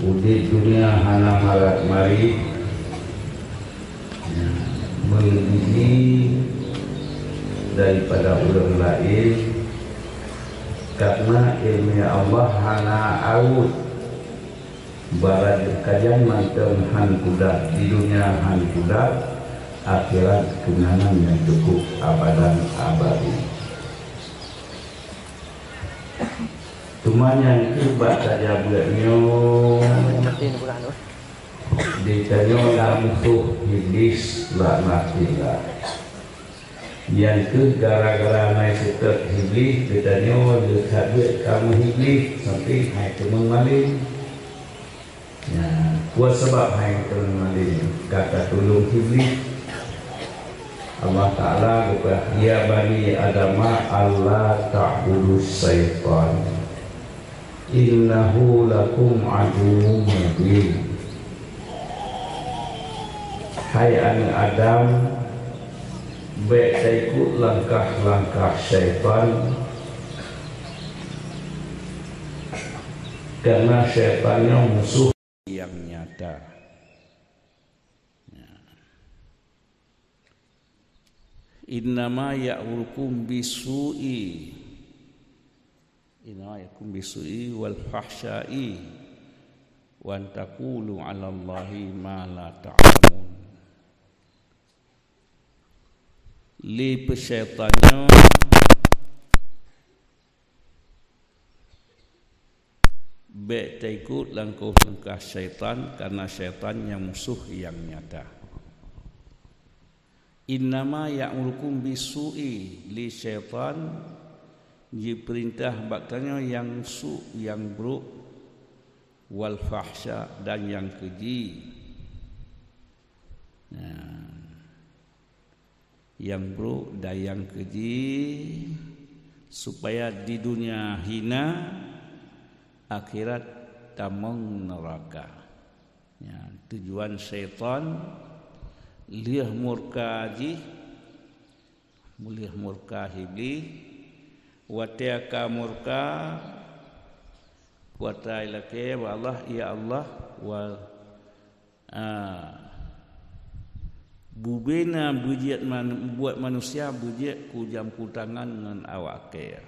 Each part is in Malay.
Udi dunia hana malat mari melebihi daripada ulama lain, karena ilmu Allah hana awud barang kajian mantan han kuda di dunia han kuda, akhirat kenangan yang cukup abadan abadi. Cuma yang kibat saja buatnya ditanya lah musuh iblis laknatillah. Yang ke gara-gara naik setek iblis ditanya lihat duit kamu iblis sampai hai teman maling. Ya, kuat sebab hai teman maling kata tolong iblis. Allah Ta'ala berkata, ya bani Adama Allah ta'budu syaitan innahu lakum aduwwun mubin. Hai anak Adam, baik ikut langkah-langkah syaitan, karena syaitannya musuh yang nyata. Innama ya'murukum bisu'i, innama ya'murukum bisu'i wal fahsya'i wa an taqulu 'ala Allahi ma la ta'lamun. Li pesyaitannya baik ikut langkah-langkah syaitan, karena syaitan yang musuh yang nyata. Innama ya'murukum bisu'i, li syaitan diperintah baktanya yang su, yang buruk, wal fahsya, dan yang keji. Nah, yang buruk dan yang keji, supaya di dunia hina, akhirat tamang neraka. Ya, tujuan syaitan liah murka ji, muliah murka iblis, watiaka murka, watai lake wa Allah, ya Allah, wa bubena bujiat buat manusia bujiat ku jampu tangan dengan awak ke.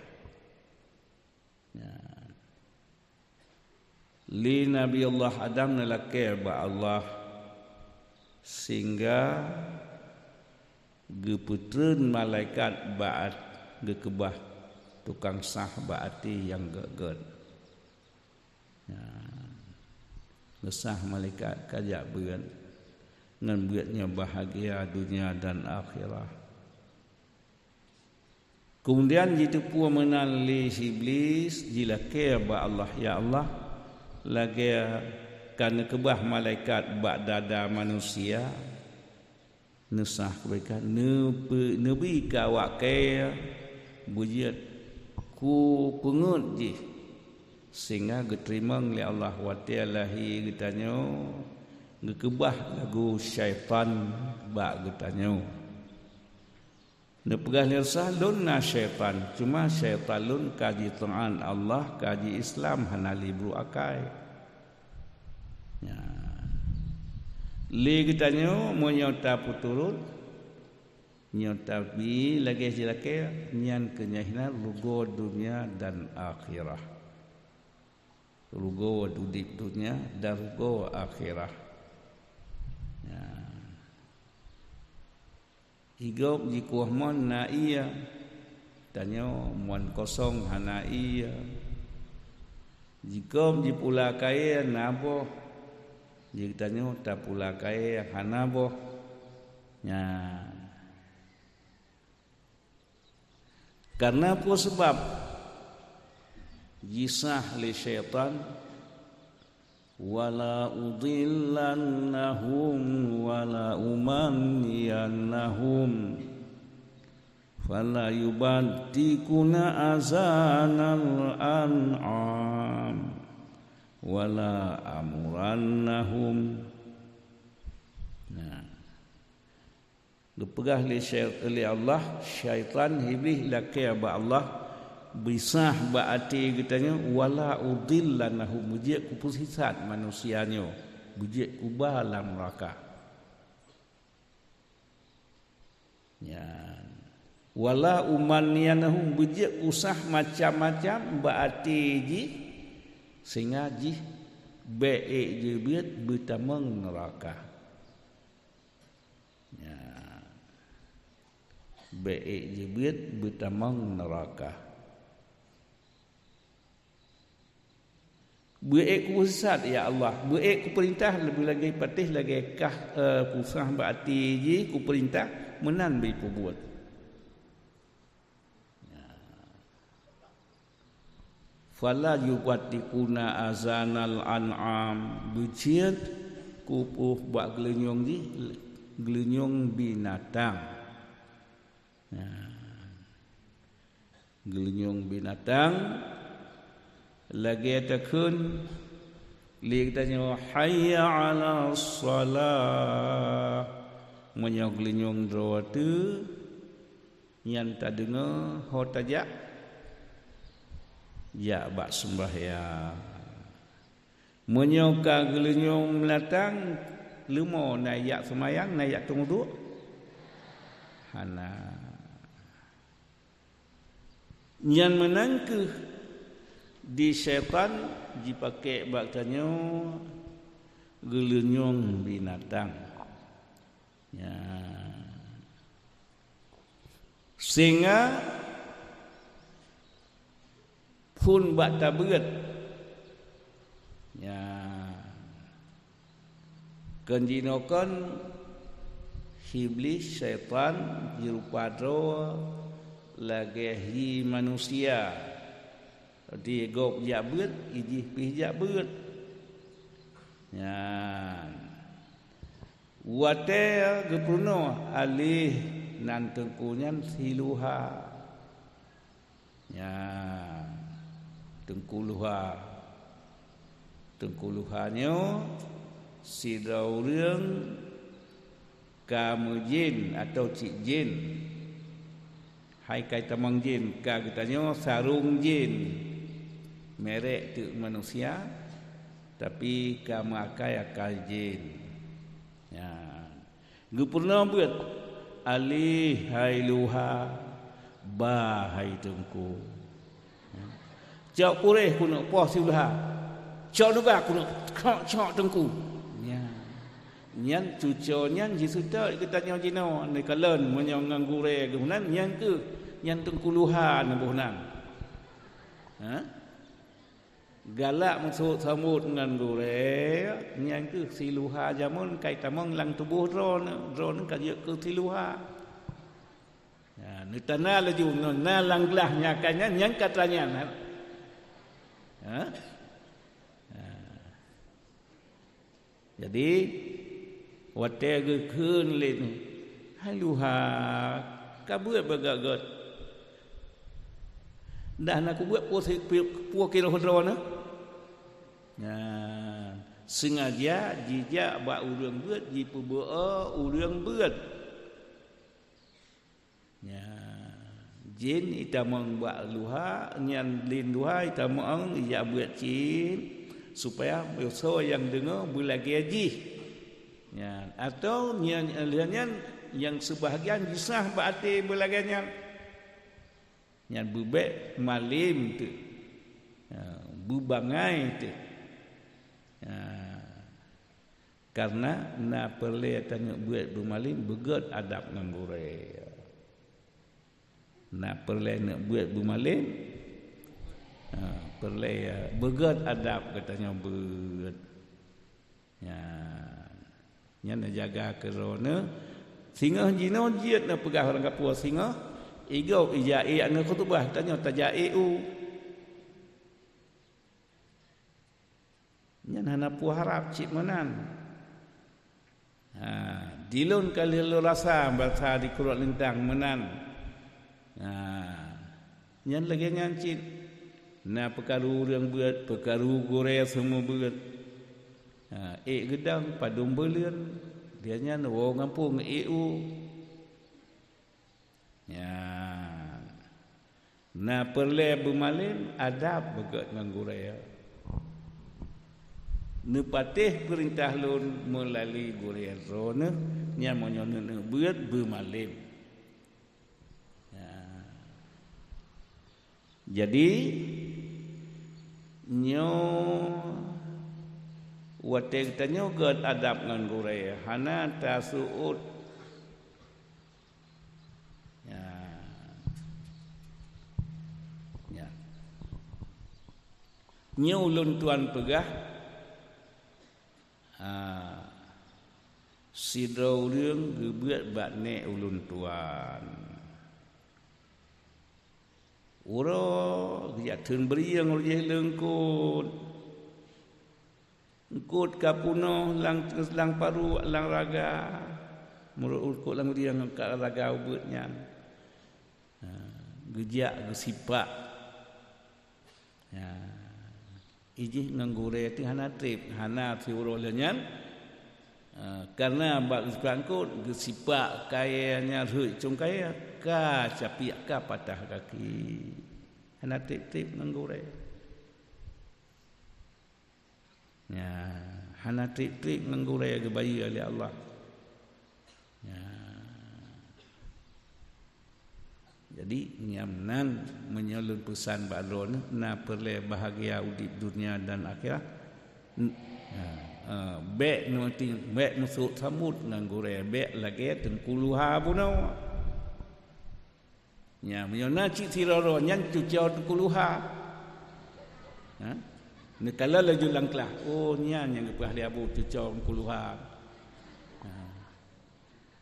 Ya. Li Nabi Allah Adam nalake ba Allah, sehingga geputreun malaikat baat gekebah tukang sah baati yang geget. Ya. Gesah malaikat kajak beut ngan beutnya bahagia dunia dan akhirat. Kemudian jitu pua menali iblis jilake ba Allah, ya Allah lagi karena kebah malaikat bak dada manusia nusah kebaikan nebi ka awak ke bujiat ku pengut ji, sehingga geterima oleh Allah wa ta'ala getanyo gekebah lagu syaitan bak getanyo nepegah lirsah lun na syaitan, cuma syaitan lun kaji ta'an Allah, kaji Islam hanali bru akai. Ya. Li getanyo mo nyota puturut nyota bi lagi silake nyan kenyahina lugo dunia dan akhirah, lugo dudip dunia dan lugo akhirah. Ya. Higop jikuah mon na iya tanyo mon kosong hana iya, jikom jipula kaya nabo jitanyo tapula kaya hana boh. Ya. Karena apa sebab jisah li syaitan wala udillannahum wala umanniyannahum fala yubantikuna azanal an'am wala amurannahum. Nah, gepegah li Allah syaitan iblis laki ba Allah bisah berarti katanya wala udillanahu bujik ku pusat manusianya bujik ku balam neraka ya wala umanianahu bujik usah macam-macam berarti ji sehingga ji baik je biat bertamang neraka ya baik je biat bertamang neraka baik ku pusat ya Allah baik ku perintah lebih lagi patih lagi kah pusah berarti ji ku perintah menan bi perbuat ya. Fala yuqatikuna azanal an'am buciat ku puh bak gelenyong ji gelenyong binatang ya. Gelenyong binatang lagi takun li katanya hayya 'ala shalah menyoglenyong dro tu yang tak dengar ho tajak ya bak sembahyang menyoka gelenyong melatang lemo nayak semayang nayak tunggu hana yang menangkeh di syaitan dipakai baktanya gelenyong binatang ya sehingga pun bak taberat ya kenjinokan iblis syaitan dirupadro lagi hi manusia di gop jabut ijih pih jabut ya wate gepuno alih nan tengkunyan siluha ya tengkuluhannya sidaureng kamujin atau cik jin hai kai tamang jin ka katanya sarung jin merek tu manusia tapi kamakai akal jin ya gupurna buat alih hailuha bahai tengku cak pureh kuno poh siluha cak nuga kuno cak tengku ya nyan cuco nyan jisuta katanya jino ni kalen menyong nganggure gunan nyan ke nyan tengkuluhan buhnan ha galak masuk samut dengan gure yang ke siluha jamun kai tamang lang tubuh drone kaya ke siluha ya nitana laju na lang gelah nyakanya yang katanya ha jadi wate ge keun len haluha kabut bagagat dah nak buat puak kira hodrona ya sengaja jijak bak urang beut ji pebea urang beut ya jin itamang bak luha nyan lin luha itamang ya beut jin supaya so yang dengar bulagi haji ya atau nyan yang sebahagian disah berarti bulagannya yang bubek malim tu bubangai tu karena na perle tanya buat bumalim begot adab ngangure na perle nak buat bumalim perle begot adab katanya beut ya nya jaga kerana singa jino jiat na pegah orang kapua singa igau ijai anu khutbah tanya tajaiu nyan hana pu harap cik manan dilun kali lu rasa bahasa di kurut lintang menan nyan lagi nyan cik na perkaru yang buat perkaru gore semua buat gedang padum belian dia nyan wo ngampung eu ya Na perle bermalin adab begat nganggurai. Nepatih perintah lun melalui gurai rona nya monyono beut bermalin. Ya. Jadi nyo wate tanyo gat adab nganggurai hana tasuut. Nya ulun tuan pegah sidau reung gebeut bak nek ulun tuan uro ya teun beriang urjeh leungkut engkut kapuno lang paru lang raga murut urkut lang riang ka raga ubeutnya gejak gesipak ya ijih nganggure ti hana trip hana tiuro lenyan karena bak kangkut gesipak kayanya rui cung kaya ka capiak ka patah kaki hana trip nganggure ya hana trip nganggure ge bayi oleh Allah ya jadi nyamnan menyalun pesan balon na perle bahagia udip dunia dan akhirat be no ting be no su samut nganggure be lagi tengkuluha puno nya menyona ci tiroro nyan cucio tengkuluha ha ne kala la julang kelah oh nya yang gepah dia bu cucio tengkuluha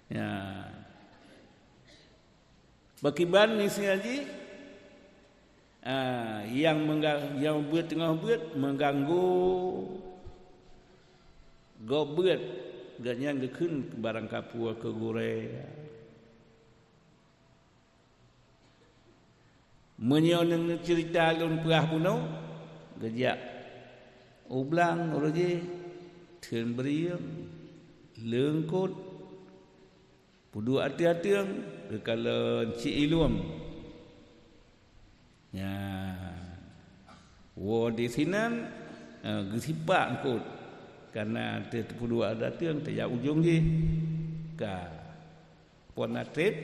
ya Bakiban ni sengaji yang buat tengah buat mengganggu go buat ganyan gekun barang kapua ke gore menyon cerita lun perah puno gejak ublang oroje teun beriang leungkut pudu ati-atiang kekalan ci ilum ya wo di sinan gesipak angkut karena pudu ati-atiang te ya ujung di ka ponatret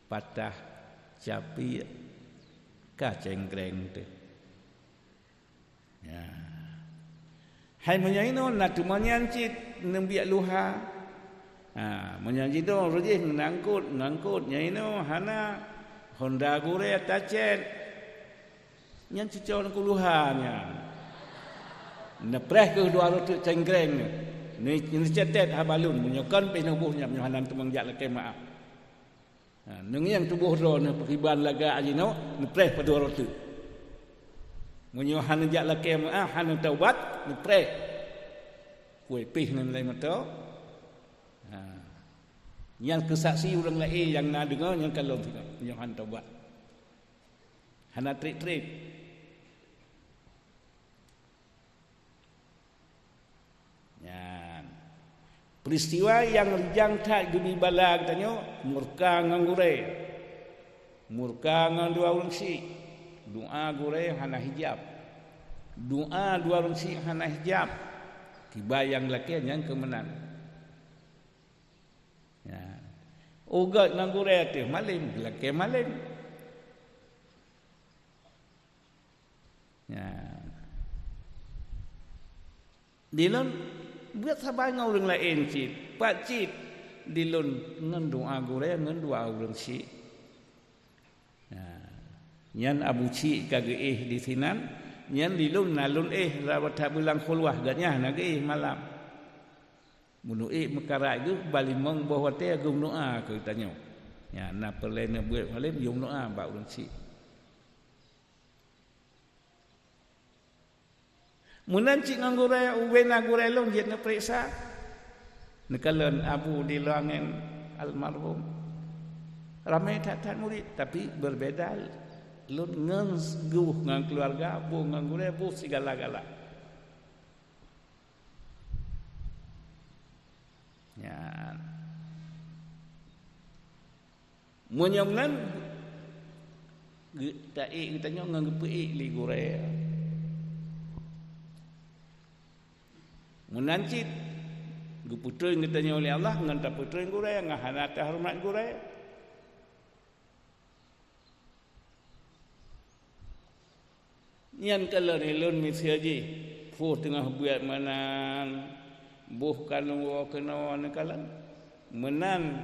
patah capi ka cengkreng te ya hai menyaino na tumanyan cit nembiak luha menyanyi dong rojih ngangkut nyaino hana Honda gure tacet nyan cicau kuluhannya nepreh ke dua roti cengkreng ni cetet habalun menyokan penobuhnya menyohanan tumang jak leke maaf nung yang tubuh ro ne periban laga ajino nepreh pada dua roti menyohanan jak leke maaf hanu taubat nepreh kue pih nan lai mato yang kesaksi orang lain yang nak dengar yang kalau tidak yang han taubat hana trik-trik ya peristiwa yang rijang tak gemi bala katanya murka ngangure murka ngang dua orang si doa gure hana hijab doa dua orang si hana hijab tiba yang laki yang kemenang ya ugat nangure teh malim laki malim ya dilun buat sabar ngau orang lain cit pak cit dilun ngan doa gure ngan doa orang si ya nyan abu ci kage di sinan nyan dilun nalun rawat bulang khulwah gatnya nage malam munu mekarai ge bali mong bahwa te gum doa ke tanya ya na perlene buat malim yung doa ba ulun si munan cik nganggure uwena gure long jet na periksa nekalan abu di langen almarhum ramai tak murid tapi berbeda lun ngeguh ngang keluarga bu nganggure bu segala-gala ya munyamnan taik kita nyo ngangepei li gore munancit guputeun kita nyo oleh Allah ngan ta puteun gore ngahana ta hormat gore nyan kala ni lun misiaji fu tengah buat manan buh kanung wa kena nekalan menan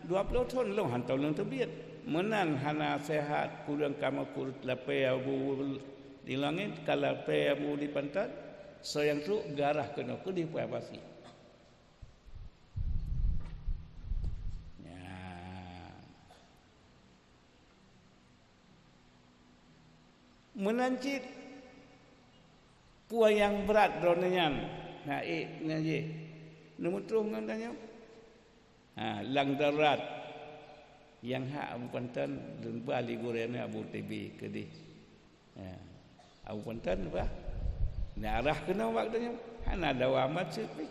20 tahun long hantau long tebiat menan hana sehat kurang kama kurut lape abu di langit kalape abu di pantat sayang tu garah kena ke di pasi ya menancit puan yang berat dronenyan naik ngaji nemutrung ngandanya lang darat yang hak Abu Pantan dan bali gorena Abu TB ke di Abu Pantan apa narah kena waktunya hana dawamat sepi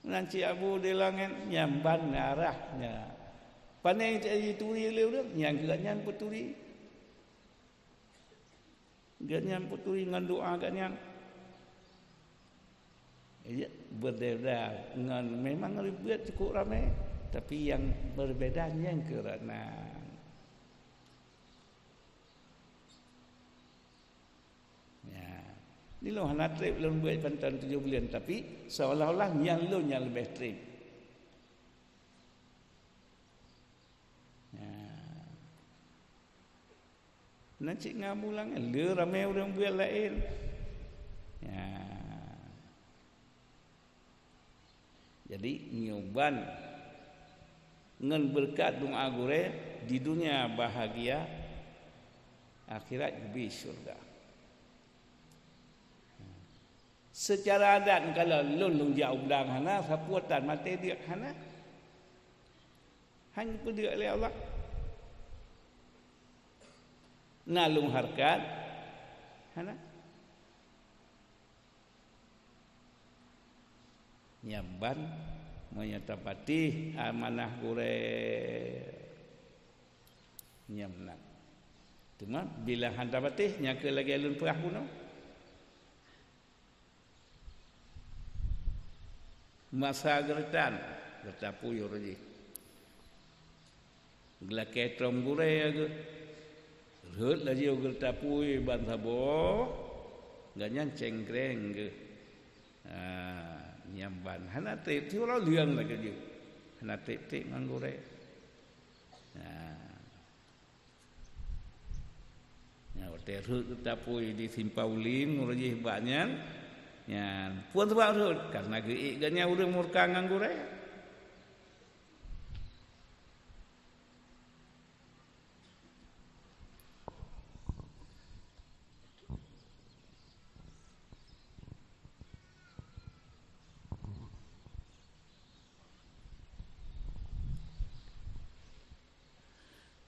nanti Abu di langit nyamban narahnya panai jadi turi leu yang ganyan puturi ganyan puturi ngan doa ganyan berbeda dengan memang ribet cukup ramai tapi yang berbedanya kerana ya ni lo hana trip lo buat Pantan 7 bulan tapi seolah-olah yang lo yang lebih trip ya nanti ngamulang le ramai orang buat lain ya jadi nyoban ngan berkat doa gore di dunia bahagia akhirat di surga secara adat kalau lulung jauh dah hana sapuatan mati dia hana hanya pergi oleh Allah nalung harkat hana nyamban menyatapati amanah gore nyamnak cuma bila handapati nya ke lagi alun perah kuno masa gertan gerta puyur je glake trom gore ge reut lagi gerta puy ban sabo ganyan cengkreng ge nyamban hana tip tiu lo liang lagi dia hana tip manggore ya terus kita pui di Simpauling ngurji banyak ya puan sebab rut karena geik ganya urang murka nganggore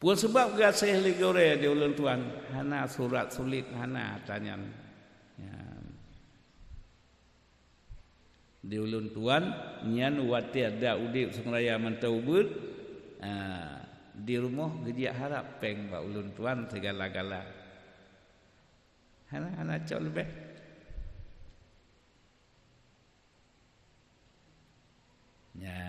Puan sebab gasih ligore di ulun tuan hana surat sulit hana tanyan ya. Di ulun tuan nyan wati ada udip sengraya mentaubut di rumah gejiak harap peng ba ulun tuan segala-gala hana cok lebih ya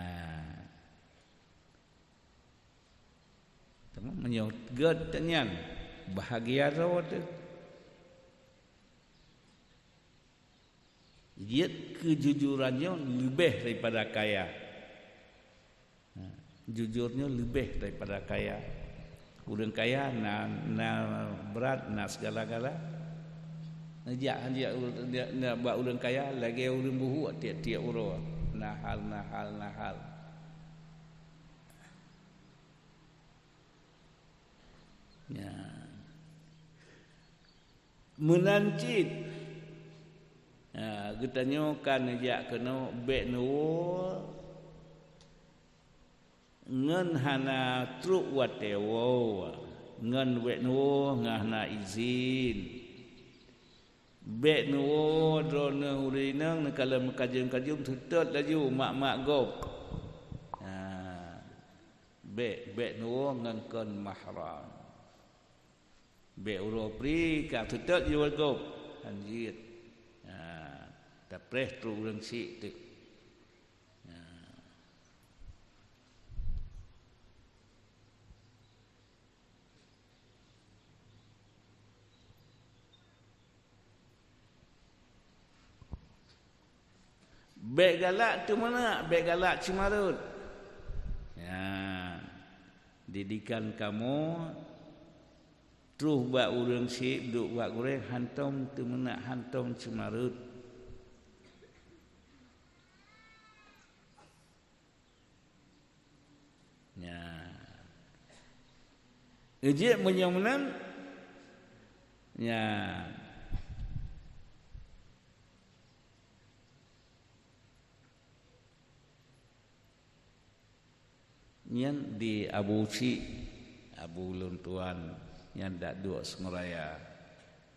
menyau ged tanyan bahagia rawat dia kejujurannya lebih daripada kaya jujurnya lebih daripada kaya urang kaya na berat na segala-gala dia ba urang kaya lagi urang buhu tiap-tiap uro nahal ya menancit getanyo kan jak kena bek nuwo ngan hana truk watewo ngan bek nuwo ngahna izin bek nuwo drone urinang nakalam kajung tutut laju mak-mak gop bek nuo ngangkon mahram bek uro pri ka tutet yo gop anjit ta preh tru urang si tu bek galak tu mana? Bek galak Cimarut. Ya. Didikan kamu terus buat urang si duk buat goreng hantom tu mana hantom Cimarut. Ya. Ejek menyamunan ya. Nyan di Abu Ci Abu Luntuan nyan dak dua Semuraya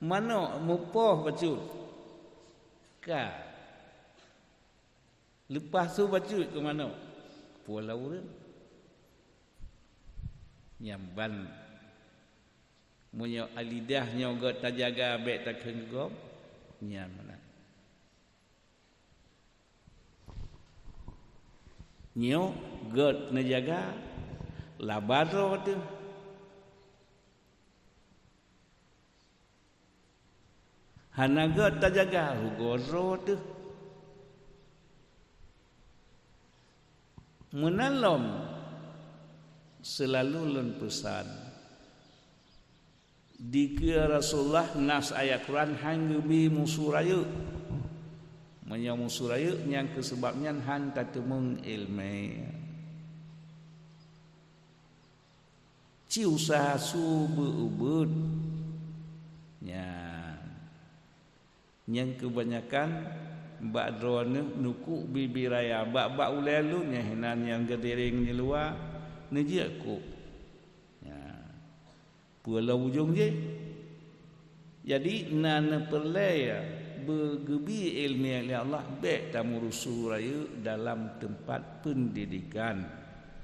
mano mupoh bacut ka lepas tu bacut ke mano pulau dia nyamban munyo alidah nyogot tajaga bek tak kenggom nyan mana nyo god najaga labaro tu hana god tajaga hugoro tu menalom selalu lun pesan dikira Rasulullah nas ayat Quran hanggebi musurayu menyamu suraya yang kesebabnya han tatemung ilmu ci usaha subud nya yang kebanyakan bak drone nuku bibiraya bak ulelu nya hinan yang gediring di luar neji aku nya pulau ujung je jadi nana perlaya bergebi ilmu yang Allah baik tamu rusul raya dalam tempat pendidikan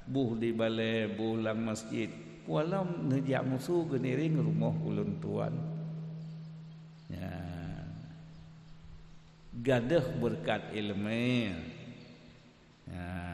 buh di balai buh lang masjid walau nejak musuh geniring rumah ulun tuan ya gadah berkat ilmu ya